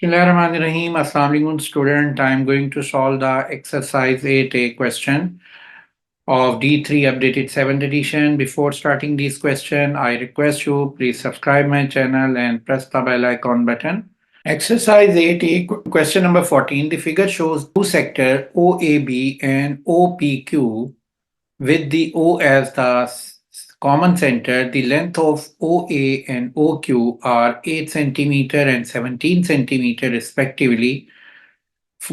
Bismillahirrahmanirrahim. Assalamu alaikum student. I am going to solve the exercise 8A question of D3 updated 7th edition. Before starting this question, I request you please subscribe my channel and press the bell icon button. Exercise 8A question number 14. The figure shows two sectors OAB and OPQ with the O as the common center. The length of OA and OQ are 8 centimeter and 17 centimeter respectively.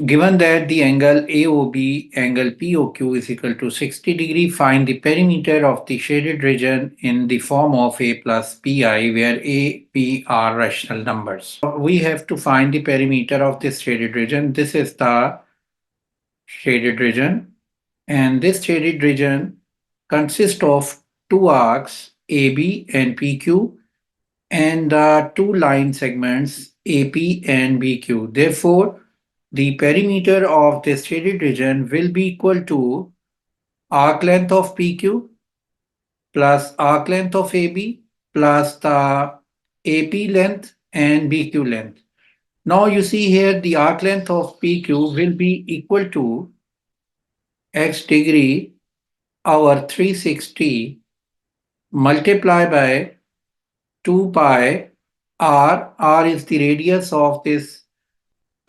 Given that the angle AOB, angle POQ is equal to 60 degree, find the perimeter of the shaded region in the form of A plus PI, where A, P are rational numbers. We have to find the perimeter of this shaded region. This is the shaded region, and this shaded region consists of two arcs AB and PQ and the two line segments AP and BQ. Therefore, the perimeter of this shaded region will be equal to arc length of PQ plus arc length of AB plus the AP length and BQ length. Now you see here the arc length of PQ will be equal to x degree over 360 multiplied by 2 pi r. R is the radius of this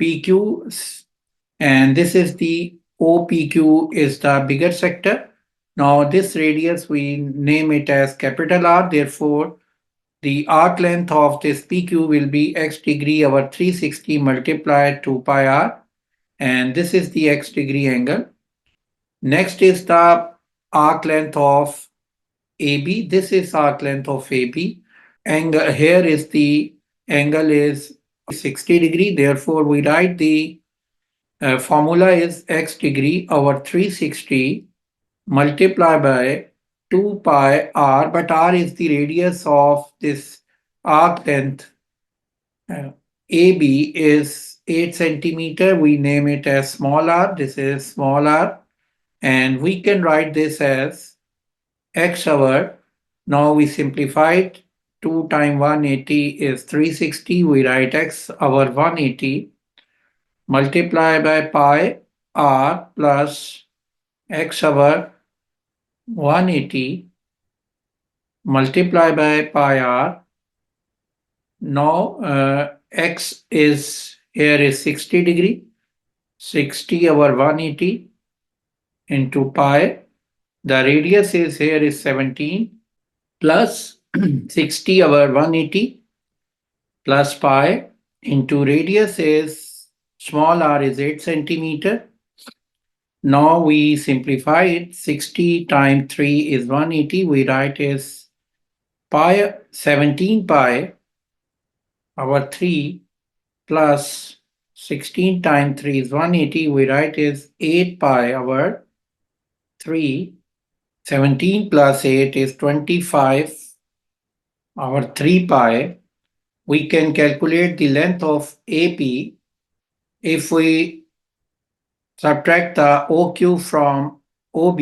PQ, and this is the OPQ is the bigger sector. Now this radius we name it as capital R. Therefore, the arc length of this PQ will be x degree over 360 multiplied 2 pi r, and this is the x degree angle. Next is the arc length of AB. This is arc length of AB. Angle here is the angle is 60 degree. Therefore, we write the formula is x degree over 360 multiplied by 2 pi r, but r is the radius of this arc length. AB is 8 centimeter. We name it as small r. This is small r. And we can write this as x over. Now we simplified. 2 times 180 is 360. We write x over 180 multiplied by pi r plus x over 180 multiplied by pi r. Now x is here is 60 degree. 60 over 180 into pi. The radius is here is 17 plus 60 over 180 plus pi into radius is small r is 8 centimeter. Now we simplify it. 60 times 3 is 180. We write as pi 17 pi over 3 plus 16 times 3 is 180. We write as 8 pi over 3. 17 plus 8 is 25 over 3 pi. We can calculate the length of AP if we subtract the OQ from OB.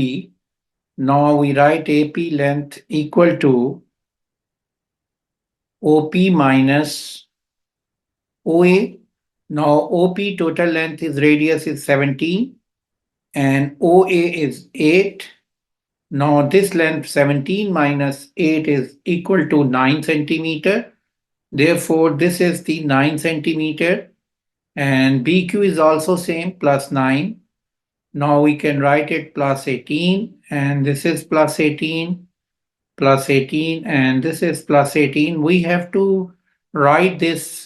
Now we write AP length equal to OP minus OA. Now OP total length is radius is 17 and OA is 8. Now this length 17 minus 8 is equal to 9 centimeter. Therefore, this is the 9 centimeter, and BQ is also same plus 9. Now we can write it plus 18, and this is plus 18, plus 18, and this is plus 18. We have to write this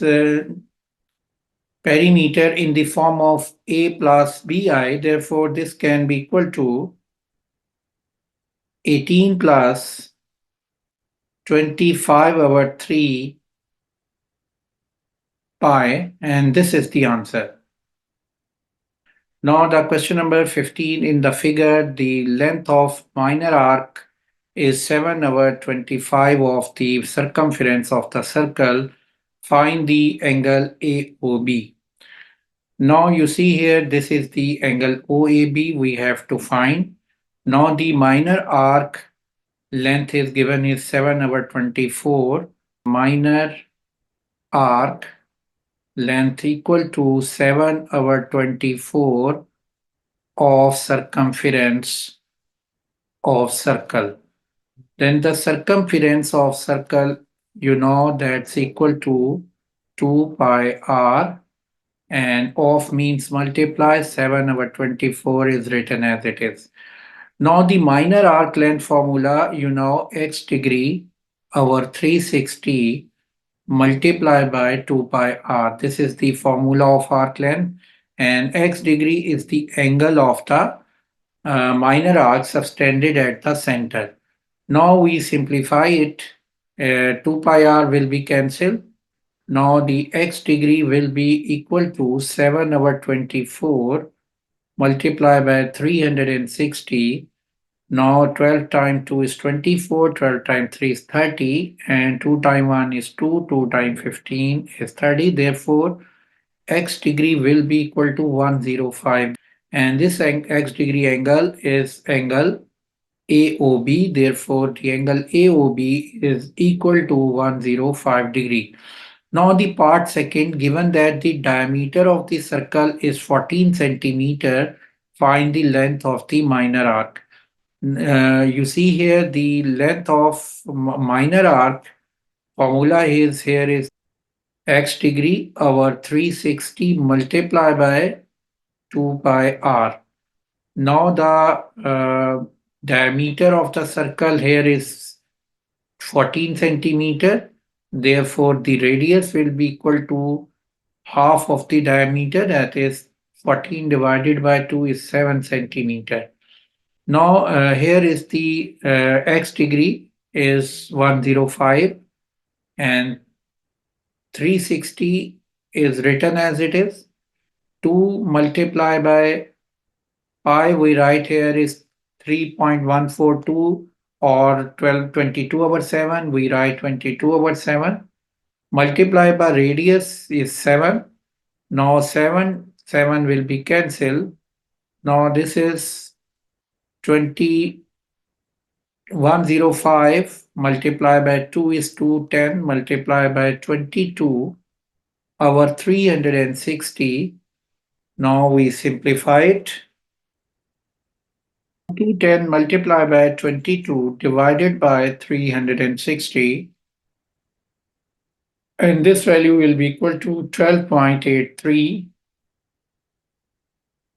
perimeter in the form of A plus BI. Therefore, this can be equal to 18 plus 25 over 3 pi, and this is the answer. Now the question number 15. In the figure, the length of minor arc is 7 over 25 of the circumference of the circle. Find the angle AOB. Now you see here, this is the angle OAB we have to find. Now the minor arc length is given is 7 over 24. Minor arc length equal to 7/24 of circumference of circle. Then the circumference of circle, you know, that's equal to 2 pi r, and of means multiply 7/24 is written as it is. Now the minor arc length formula, you know, x degree over 360 multiplied by 2 pi r. This is the formula of arc length, and x degree is the angle of the minor arc subtended at the center. Now we simplify it. 2 pi r will be cancelled. Now the x degree will be equal to 7/24 multiplied by 360. Now 12 times 2 is 24, 12 times 3 is 30, and 2 times 1 is 2, 2 times 15 is 30. Therefore, x degree will be equal to 105. And this x degree angle is angle AOB. Therefore, the angle AOB is equal to 105 degree. Now the part second, given that the diameter of the circle is 14 centimeter, find the length of the minor arc. You see here the length of minor arc formula is here is x degree over 360 multiplied by 2 pi r. Now the diameter of the circle here is 14 centimeter. Therefore, the radius will be equal to half of the diameter, that is 14 divided by 2 is 7 centimeter. Now here is the x degree is 105 and 360 is written as it is. 2 multiplied by pi we write here is 3.142 or 22/7. We write 22/7. Multiplied by radius is 7. Now 7 will be cancelled. Now this is 105 multiplied by 2 is 210 multiplied by 22 over 360. Now we simplify it. 210 multiplied by 22 divided by 360, and this value will be equal to 12.83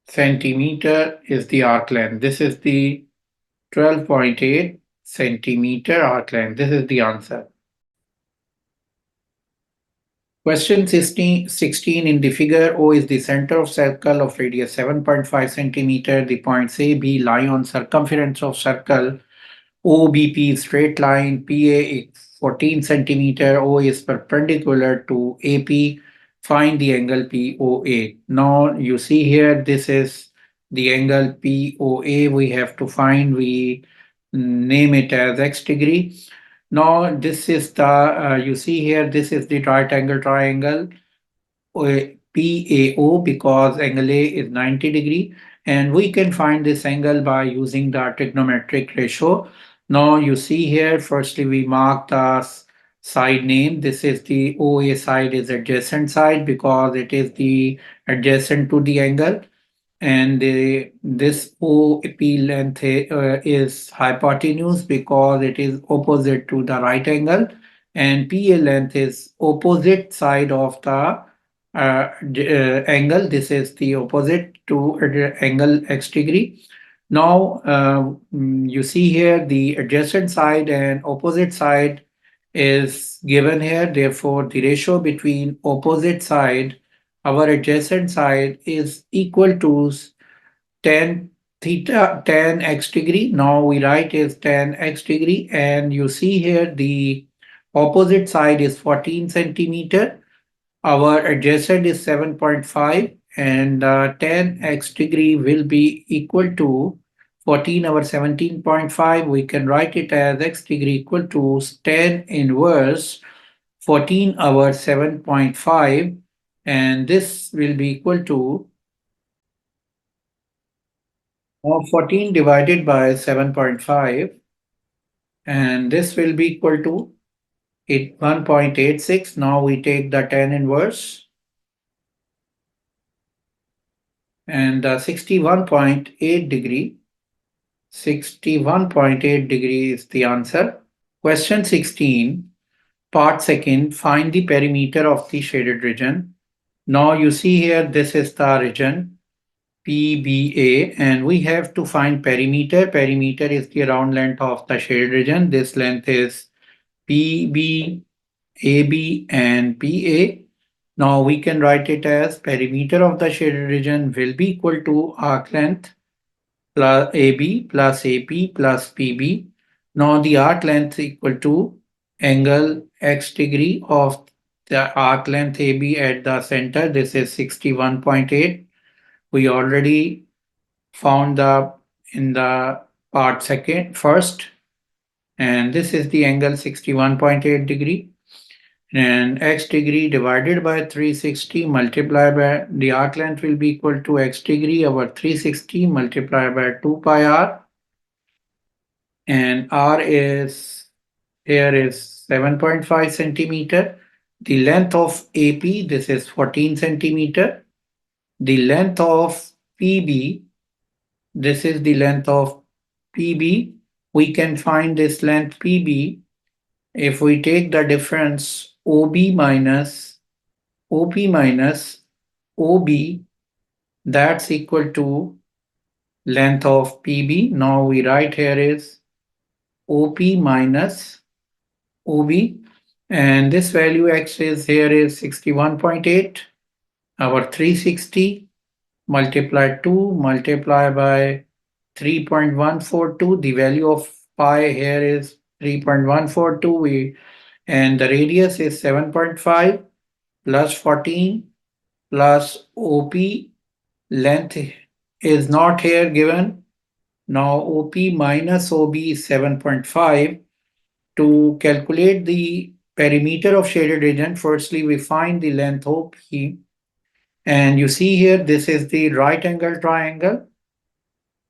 centimeter is the arc length. This is the 12.8 centimeter arc length. This is the answer. Question 16 in the figure, O is the center of circle of radius 7.5 centimeter. The points A, B lie on circumference of circle. OBP straight line, PA is 14 centimeter, O is perpendicular to AP. Find the angle POA. Now you see here, this is the angle POA we have to find. We name it as x degree. Now this is the, you see here, this is the right angle triangle PAO because angle A is 90 degree, and we can find this angle by using the trigonometric ratio. Now you see here, firstly we mark the side name. This is the OA side is adjacent side because it is the adjacent to the angle, and this OP length is hypotenuse because it is opposite to the right angle, and PA length is opposite side of the angle. This is the opposite to angle x degree. Now you see here the adjacent side and opposite side is given here. Therefore, the ratio between opposite side, our adjacent side, is equal to tan theta tan x degree. Now we write is tan x degree, and you see here the opposite side is 14 centimeter. Our adjacent is 7.5, and tan x degree will be equal to 14 over 17.5. We can write it as x degree equal to tan inverse 14 over 7.5, and this will be equal to 14 divided by 7.5, and this will be equal to 1.86. Now we take the tan inverse. and 61.8 degree. 61.8 degree is the answer. Question 16, part second, find the perimeter of the shaded region. Now you see here, this is the region PBA, and we have to find perimeter. Perimeter is the round length of the shaded region. This length is PB, AB, and PA. Now we can write it as perimeter of the shaded region will be equal to arc length plus AB plus AP plus PB. Now the arc length equal to angle x degree of the arc length AB at the center. This is 61.8. We already found the in the part second first, and this is the angle 61.8 degree, and x degree divided by 360 multiplied by the arc length will be equal to x degree over 360 multiplied by 2 pi r, and r is here is 7.5 centimeter. The length of AP, this is 14 centimeter. The length of PB, this is the length of PB. We can find this length PB if we take the difference OB minus OP minus OB, that's equal to length of PB. Now we write here is OP minus OB, and this value x is here is 61.8. Our 360 multiply 2 multiply by 3.142. The value of pi here is 3.142. And the radius is 7.5 plus 14 plus OP. Length is not here given. Now OP minus OB is 7.5. To calculate the perimeter of shaded region, firstly we find the length OP. And you see here, this is the right angle triangle.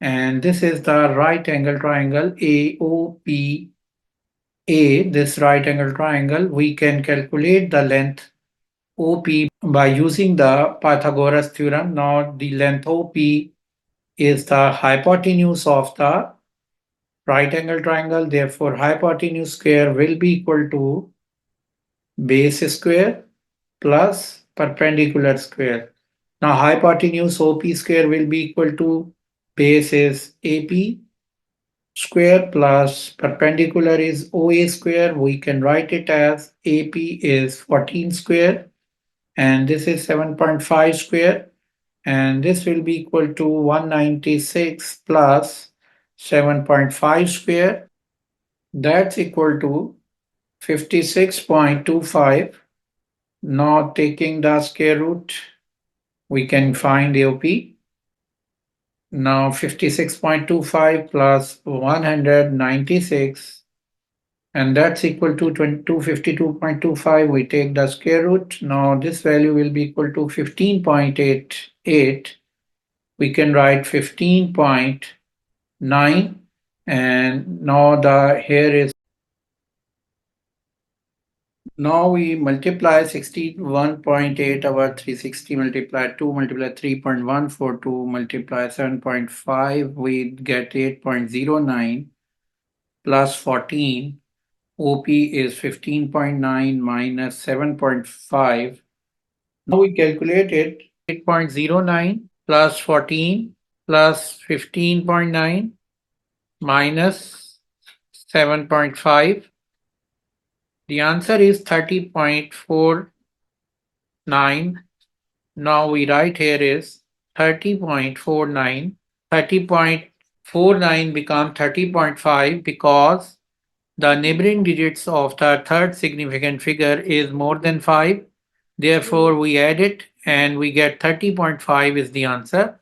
And this is the right angle triangle AOPA. This right angle triangle, we can calculate the length OP by using the Pythagoras theorem. Now the length OP is the hypotenuse of the right angle triangle. Therefore, hypotenuse square will be equal to base square plus perpendicular square. Now hypotenuse OP square will be equal to base is AP square plus perpendicular is OA square. We can write it as AP is 14 square and this is 7.5 square, and this will be equal to 196 plus 7.5 square. That's equal to 56.25. Now taking the square root, we can find AOP. Now 56.25 plus 196, and that's equal to 252.25. We take the square root. Now this value will be equal to 15.88. We can write 15.9, and now the here is. Now we multiply 61.8 over 360 multiply 2 multiply 3.142 multiply 7.5, we get 8.09 plus 14. OP is 15.9 minus 7.5. Now we calculate it. 8.09 plus 14 plus 15.9 minus 7.5. The answer is 30.49. Now we write here is 30.49. 30.49 become 30.5 because the neighboring digits of the third significant figure is more than 5. Therefore, we add it and we get 30.5 is the answer.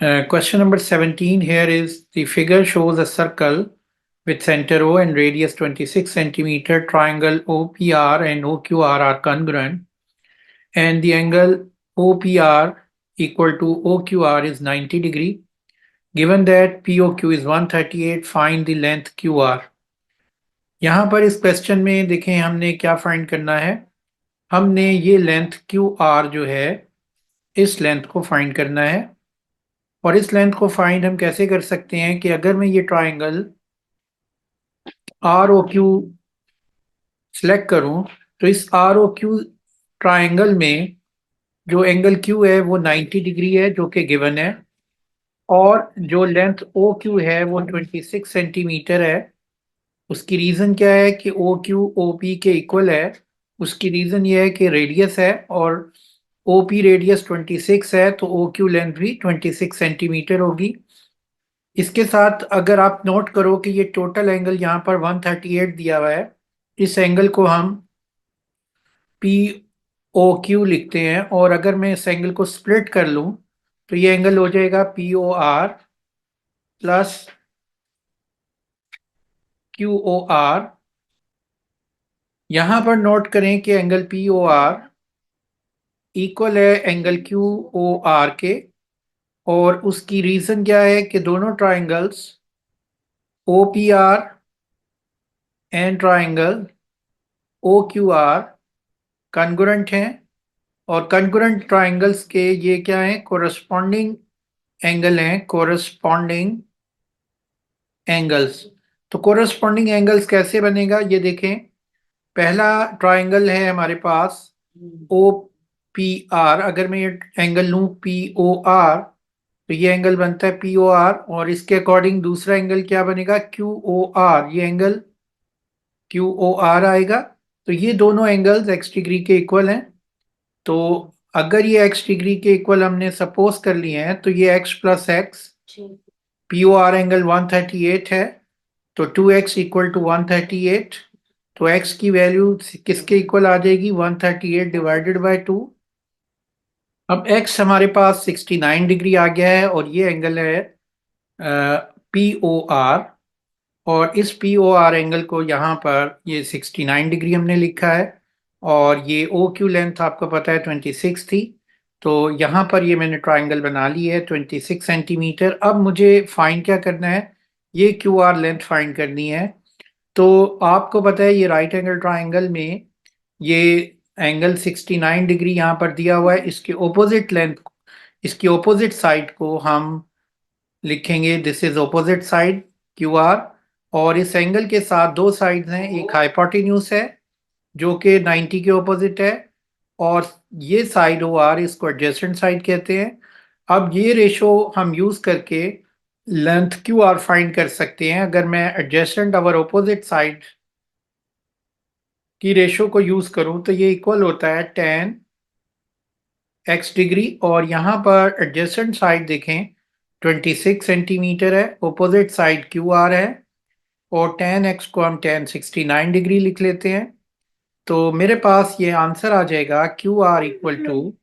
Question number 17 here is the figure shows a circle with center O and radius 26 centimeter. Triangle OPR and OQR are congruent, and the angle OPR equal to OQR is 90 degree. Given that POQ is 138, find the length QR. यहाँ पर इस question में देखें हमने क्या find करना है. हमने ये लेंथ QR जो है इस लेंथ को फाइंड करना है। और इस लेंथ को फाइंड हम कैसे कर सकते हैं कि अगर मैं ये triangle R O Q select करूं, तो इस आर ओ क्यू ट्राइंगल में जो एंगल क्यू है वो 90 डिग्री है, जो कि गिवन है। और जो लेंथ ओ क्यू है वो 26 सेंटीमीटर है। उसकी रीज़न क्या है कि ओ क्यू ओ पी के इक्वल है। उसकी रीज़न ये है कि रेडियस है, और ओ पी रेडियस 26 है, तो ओ क्यू लेंथ भी 26 सेंटीमीटर होगी। इसके साथ अगर आप नोट करो कि ये टोटल एंगल यहाँ पर 138 दिया हुआ है। इस एंगल को हम पी ओ क्यू लिखते हैं, और अगर मैं इस एंगल को स्प्लिट कर लूँ तो ये एंगल हो जाएगा P O R plus Q O R. यहां पर नोट करें कि angle P O R equal है एंगल क्यू ओ आर के। और उसकी रीजन क्या है कि दोनों triangles O P R and triangle O Q R congruent हैं। और कॉन्ग्रुएंट ट्राइंगल्स के ये क्या हैं, कोरस्पॉन्डिंग एंगल हैं, कोरस्पॉन्डिंग एंगल्स। तो कोरस्पॉन्डिंग एंगल्स कैसे बनेगा ये देखें। पहला ट्राइंगल है हमारे पास ओ पी आर। अगर मैं ये एंगल लूं पी ओ आर, तो ये एंगल बनता है पी ओ आर। और इसके अकॉर्डिंग दूसरा एंगल क्या बनेगा, क्यू ओ आर। ये एंगल क्यू ओ आर आएगा। तो ये दोनों एंगल्स एक्स डिग्री के इक्वल हैं। तो अगर ये एक्स डिग्री के इक्वल हमने सपोज कर लिए हैं, तो ये X plus X, P O R angle 138 है, तो 2x इक्वल टू 138। तो x की वैल्यू किसके इक्वल आ जाएगी, 138 डिवाइडेड बाय 2। अब x हमारे पास 69 डिग्री आ गया है, और ये एंगल है पी ओ आर। और इस पी ओ आर एंगल को यहाँ पर ये 69 डिग्री हमने लिखा है। और ये ओ क्यू लेंथ आपको पता है 26 थी। तो यहाँ पर ये मैंने ट्राइंगल बना ली है 26 सेंटीमीटर। अब मुझे फाइंड क्या करना है, ये क्यू आर लेंथ फाइंड करनी है। तो आपको पता है ये राइट एंगल ट्राइंगल में ये एंगल 69 डिग्री यहाँ पर दिया हुआ है। इसके ओपोजिट लेंथ, इसकी ओपोजिट साइड को हम लिखेंगे, this is opposite side Q R. और इस एंगल के साथ दो साइड्स हैं, एक हाइपोटेन्यूज है जो कि 90 के ओपोजिट है, और ये साइड ओ आर, इसको एडजेसेंट साइड कहते हैं। अब ये रेशो हम यूज करके लेंथ क्यू आर फाइंड कर सकते हैं। अगर मैं एडजेसेंट और ओपोजिट साइड की रेशो को यूज करूं, तो ये इक्वल होता है टेन एक्स डिग्री। और यहाँ पर एडजेसेंट साइड देखें 26 सेंटीमीटर है, ओपोजिट साइड क्यू आर है, और टेन एक्स को हम टेन 69 डिग्री लिख लेते हैं। तो मेरे पास ये आंसर आ जाएगा Q R equal to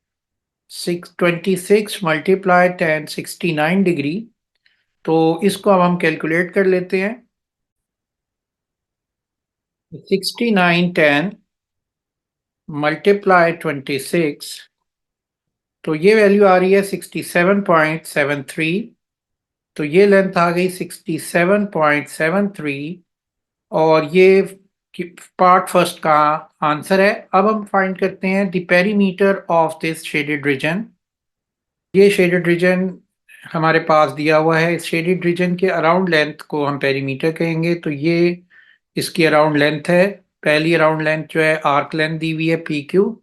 26 multiply ten 69 degree. तो इसको अब हम कैलकुलेट कर लेते हैं। 69 टेन मल्टीप्लाई 26, तो ये वैल्यू आ रही है 67.73। तो ये लेंथ आ गई 67.73, और ये पार्ट फर्स्ट का आंसर है। अब हम फाइंड करते हैं the perimeter of this shaded reason. ये शेडेड रीजन हमारे पास दिया हुआ है। इस शेडेड रीजन के अराउंड लेंथ को हम पेरीमीटर कहेंगे। तो ये इसकी अराउंड लेंथ है। पहली अराउंड लेंथ जो है आर्क लेंथ दी हुई है पी क्यू।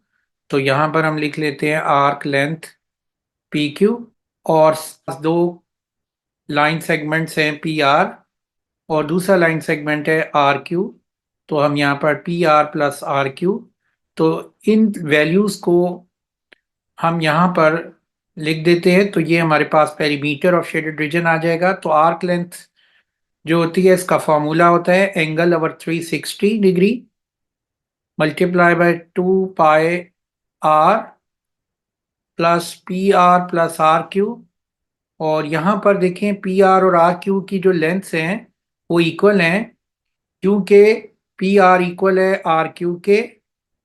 तो यहाँ पर हम लिख लेते हैं आर्क लेंथ पी क्यू। और दो लाइन सेगमेंट्स हैं पी आर, और दूसरा लाइन सेगमेंट है आर क्यू। तो हम यहाँ पर P R plus R Q, तो इन वैल्यूज को हम यहाँ पर लिख देते हैं। तो ये हमारे पास पेरीमीटर ऑफ शेडेड रीजन आ जाएगा। तो आर्क लेंथ जो होती है, इसका फॉर्मूला होता है angle over 360 degree multiply by 2 pi R plus P R plus R Q. और यहाँ पर देखें पी आर और आर क्यू की जो लेंथ्स हैं वो इक्वल हैं, क्योंकि पी आर इक्वल है आर क्यू के।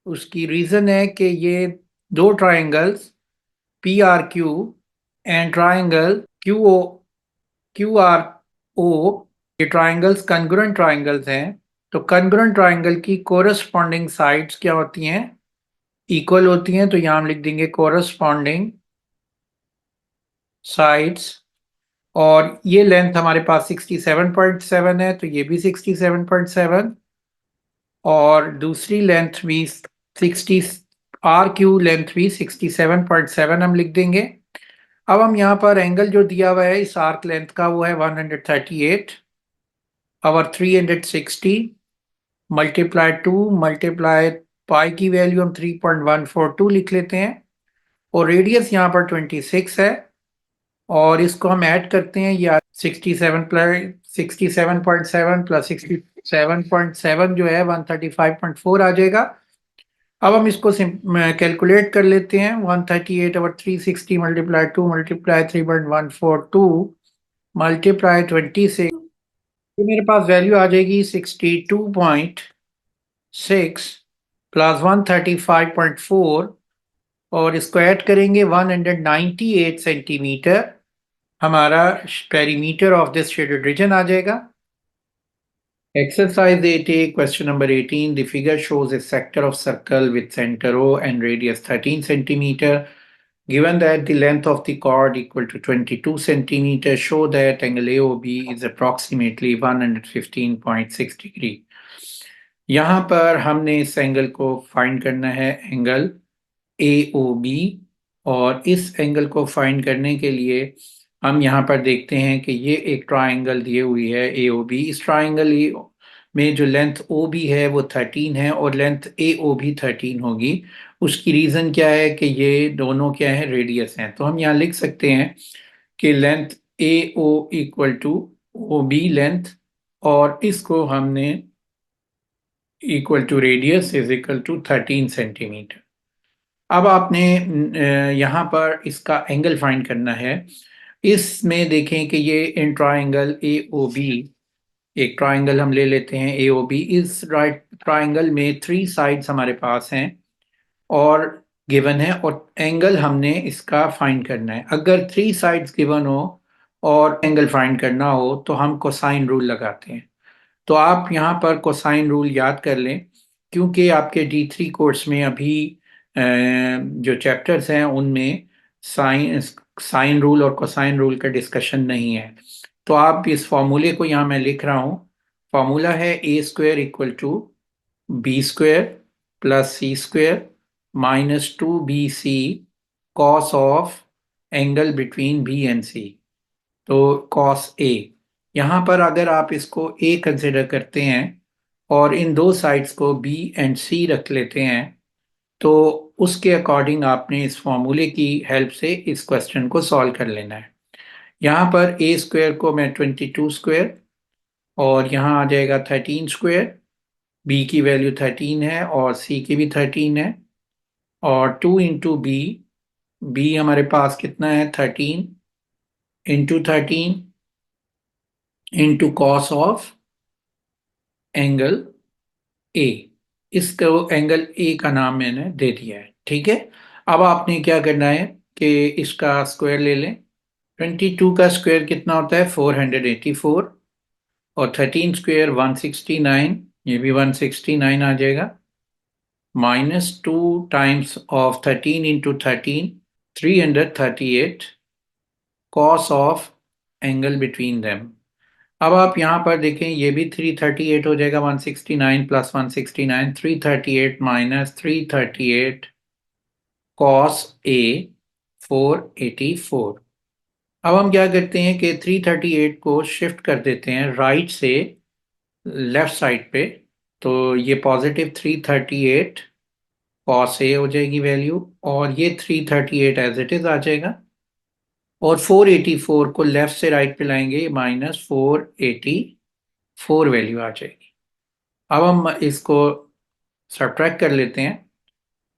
उसकी रीज़न है कि ये दो triangles P R Q and triangle Q O Q R O, ये ट्राइंगल्स कॉन्ग्रुएंट ट्राइंगल्स हैं। तो कॉन्ग्रुएंट ट्राइंगल की कोरस्पॉन्डिंग साइड्स क्या होती हैं, इक्वल होती हैं। तो यहाँ हम लिख देंगे कोरस्पॉन्डिंग साइड्स, और ये लेंथ हमारे पास 67.7 है, तो ये भी 67.7, और दूसरी लेंथ भी 60, आर क्यू लेंथ भी 67.7 हम लिख देंगे। अब हम यहाँ पर एंगल जो दिया हुआ है इस आर्क लेंथ का वो है 138 और 360 मल्टीप्लाई 2 मल्टीप्लाई पाई की वैल्यू हम 3.142 लिख लेते हैं, और रेडियस यहाँ पर 26 है, और इसको हम ऐड करते हैं, या 67.7 प्लस 67.7 जो है 135.4 आ जाएगा। अब हम इसको कैलकुलेट कर लेते हैं, 138 और 360 मल्टीप्लाई 2 मल्टीप्लाई 3.142 मल्टीप्लाई 26, तो मेरे पास वैल्यू आ जाएगी 62.6 प्लस 135.4, और इसको ऐड करेंगे 198 सेंटीमीटर, हमारा perimeter of this shaded region आ जाएगा। Exercise 8A, question number 18. The figure shows a sector of circle with center O and radius 13 centimeter. Given that the length of the chord equal to 22 centimeter, show that angle AOB is approximately 115.6 degree. यहाँ पर हमने इस angle को find करना है, angle AOB, और इस angle को फाइंड करने के लिए हम यहाँ पर देखते हैं कि ये एक ट्राइंगल दिए हुई है AOB। इस ट्राइंगल में जो लेंथ OB है वो 13 है और लेंथ AO भी 13 होगी। उसकी रीज़न क्या है कि ये दोनों क्या है, रेडियस हैं। तो हम यहाँ लिख सकते हैं कि length AO equal to OB length, और इसको हमने equal to radius is equal to 13 centimetre. अब आपने यहाँ पर इसका एंगल फाइंड करना है। इसमें देखें कि ये इन ट्राइंगल AOB, एक ट्राइंगल हम ले लेते हैं AOB। इस राइट ट्राइंगल में 3 साइड्स हमारे पास हैं और गिवन है, और एंगल हमने इसका फाइंड करना है। अगर 3 साइड्स गिवन हो और एंगल फाइंड करना हो तो हम कोसाइन रूल लगाते हैं। तो आप यहाँ पर कोसाइन रूल याद कर लें, क्योंकि आपके D3 कोर्स में अभी जो चैप्टर्स हैं उनमें साइन साइन रूल और कोसाइन रूल का डिस्कशन नहीं है। तो आप इस फॉर्मूले को यहाँ मैं लिख रहा हूँ। फॉर्मूला है A² equal to B² plus C² minus 2BC cos of angle between B and C, तो कॉस A। यहाँ पर अगर आप इसको A कंसिडर करते हैं और इन दो साइड्स को B एंड C रख लेते हैं, तो उसके अकॉर्डिंग आपने इस फॉर्मूले की हेल्प से इस क्वेश्चन को सॉल्व कर लेना है। यहाँ पर A² को मैं 22², और यहाँ आ जाएगा 13²। B की वैल्यू 13 है और C की भी 13 है, और 2 इंटू B, B हमारे पास कितना है 13 into 13 into cos of angle A। इसको एंगल A का नाम मैंने दे दिया है, ठीक है। अब आपने क्या करना है कि इसका स्क्वायर ले लें। 22 का स्क्वायर कितना होता है 484, और 13² 169, ये भी 169 आ जाएगा, minus 2 times of 13 into 13 338 cos of angle between them. अब आप यहाँ पर देखें, ये भी 338 हो जाएगा, 169 प्लस 169, 338 माइनस 338 कॉस A 484। अब हम क्या करते हैं कि 338 को शिफ्ट कर देते हैं राइट से लेफ्ट साइड पे, तो ये पॉजिटिव 338 कॉस A हो जाएगी वैल्यू, और ये 338 एज इट इज आ जाएगा, और 484 को लेफ्ट से राइट पे लाएंगे, माइनस 484 वैल्यू आ जाएगी। अब हम इसको सब्ट्रैक्ट कर लेते हैं,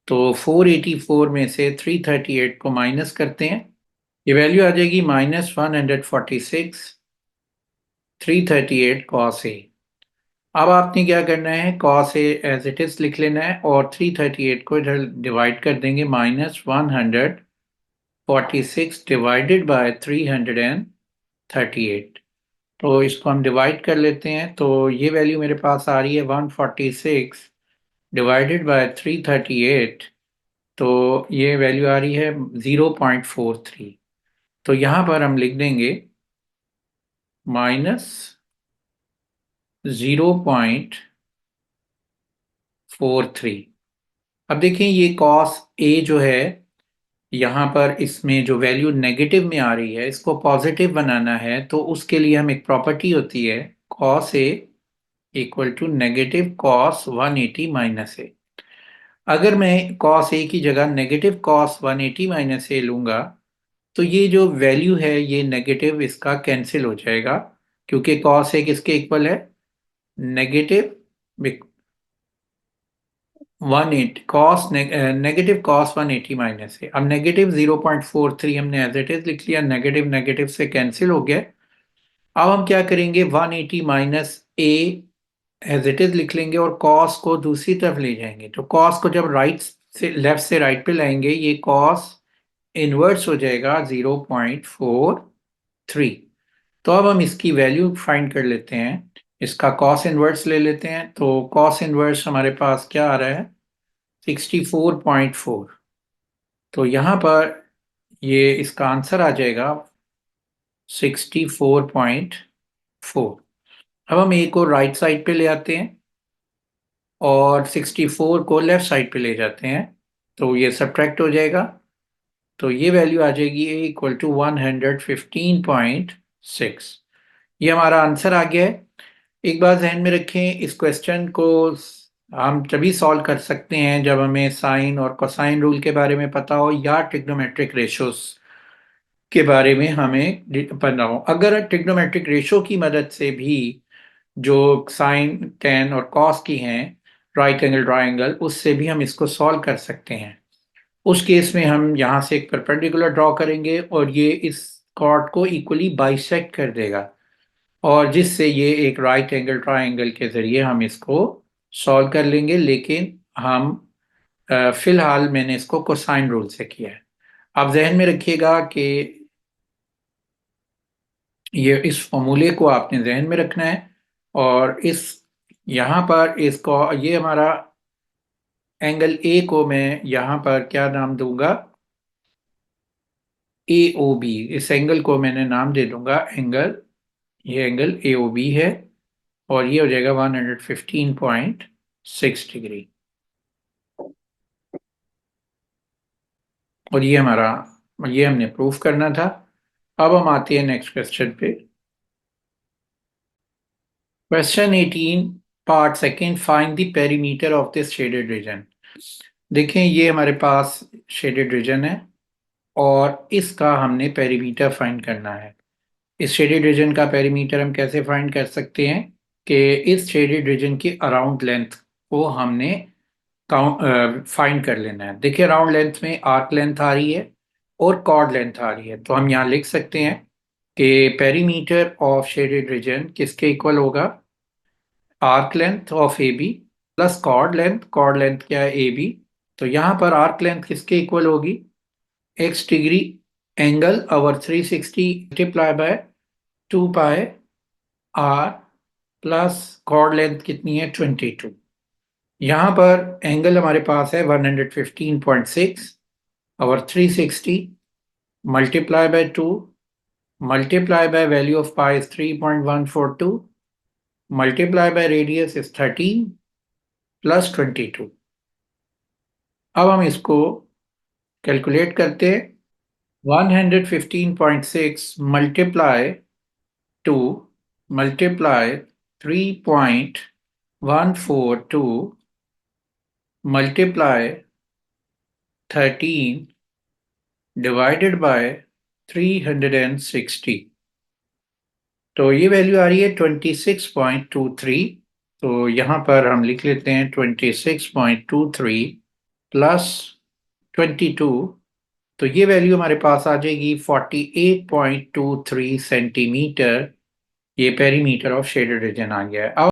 तो 484 में से 338 को माइनस करते हैं, ये वैल्यू आ जाएगी -146 338 कॉस ए। अब आपने क्या करना है, cos A as it is लिख लेना है, और 338 को इधर डिवाइड कर देंगे, -146 डिवाइडेड बाय 338। तो इसको हम डिवाइड कर लेते हैं, तो ये वैल्यू मेरे पास आ रही है 146 डिवाइडेड बाय 338, तो ये वैल्यू आ रही है 0.43। तो यहां पर हम लिख देंगे -0.43। अब देखें ये कॉस ए जो है, यहाँ पर इसमें जो वैल्यू नेगेटिव में आ रही है इसको पॉजिटिव बनाना है, तो उसके लिए हम एक प्रॉपर्टी होती है cos A equal to negative cos 180 minus A. अगर मैं कॉस ए की जगह नेगेटिव कॉस 180 माइनस ए लूंगा तो ये जो वैल्यू है ये नेगेटिव इसका कैंसिल हो जाएगा, क्योंकि कॉस ए किसके इक्वल है, negative 180 cos negative cos 180 minus है। अब नेगेटिव 0.43 हमने एज इट इज लिख लिया, नेगेटिव नेगेटिव से कैंसिल हो गया। अब हम क्या करेंगे, 180 minus A as it is लिख लेंगे और कॉस को दूसरी तरफ ले जाएंगे। तो कॉस को जब राइट से लेफ्ट से राइट पे लाएंगे ये कॉस इनवर्स हो जाएगा 0.43। तो अब हम इसकी वैल्यू फाइंड कर लेते हैं, इसका कॉस इनवर्स ले लेते हैं। तो कॉस इनवर्स हमारे पास क्या आ रहा है, 64.4। तो यहाँ पर ये इसका आंसर आ जाएगा 64.4। अब हम ए को राइट साइड पे ले आते हैं और 64 को लेफ्ट साइड पे ले जाते हैं, तो ये सब्ट्रैक्ट हो जाएगा। तो ये वैल्यू आ जाएगी ए इक्वल टू 115.6। ये हमारा आंसर आ गया है। एक बात ध्यान में रखें, इस क्वेश्चन को हम तभी सॉल्व कर सकते हैं जब हमें साइन और कोसाइन रूल के बारे में पता हो या ट्रिग्नोमेट्रिक रेशोस के बारे में हमें पता हो। अगर ट्रिग्नोमेट्रिक रेशो की मदद से भी जो साइन टेन और कॉस की हैं, राइट एंगल ट्राइंगल, उससे भी हम इसको सॉल्व कर सकते हैं। उस केस में हम यहाँ से एक परपेंडिकुलर ड्रॉ करेंगे और ये इस कॉर्ड को इक्वली बाइसेक्ट कर देगा, और जिससे ये एक राइट एंगल ट्राइंगल के जरिए हम इसको सॉल्व कर लेंगे। लेकिन हम फिलहाल मैंने इसको कोसाइन रूल से किया है। आप जहन में रखिएगा कि ये इस फॉर्मूले को आपने जहन में रखना है, और इस यहाँ पर इसको ये हमारा एंगल ए को मैं यहाँ पर क्या नाम दूंगा, ए ओ बी। इस एंगल को मैंने नाम दे दूंगा एंगल, ये एंगल ए ओ बी है, और ये हो जाएगा 115.6 डिग्री। और ये हमारा, ये हमने प्रूफ करना था। अब हम आते हैं नेक्स्ट क्वेश्चन पे। Question 18 part second, find the perimeter of this shaded reason. देखें ये हमारे पास शेडेड रीजन है और इसका हमने पेरीमीटर फाइंड करना है। इस शेडेड रीजन का पेरीमीटर हम कैसे फाइंड कर सकते हैं कि इस शेडेड रीजन की अराउंड लेंथ को हमने काउंट फाइंड कर लेना है। देखिए अराउंड लेंथ में आर्क लेंथ आ रही है और कॉर्ड लेंथ आ रही है, तो हम यहाँ लिख सकते हैं कि पेरीमीटर ऑफ शेडेड रीजन किसके इक्वल होगा, arc length of A B plus chord length क्या है ए बी। तो यहाँ पर आर्क लेंथ किसके इक्वल होगी, X degree angle over 360 multiply by 2 pi R plus chord length कितनी है 22। यहाँ पर एंगल हमारे पास है 115.6 over 360 multiply by 2 multiply by value of pi is 3.142 multiply by radius is 13 plus 22। अब हम इसको कैलकुलेट करते हैं। 115.6 multiply 2 multiply 3.142 multiply 13 divided by 360। तो ये वैल्यू आ रही है 26.23। तो यहाँ पर हम लिख लेते हैं 26.23 प्लस 22। तो ये वैल्यू हमारे पास आ जाएगी 48.23 सेंटीमीटर। ये पेरीमीटर ऑफ शेडेड रीजन आ गया है। अब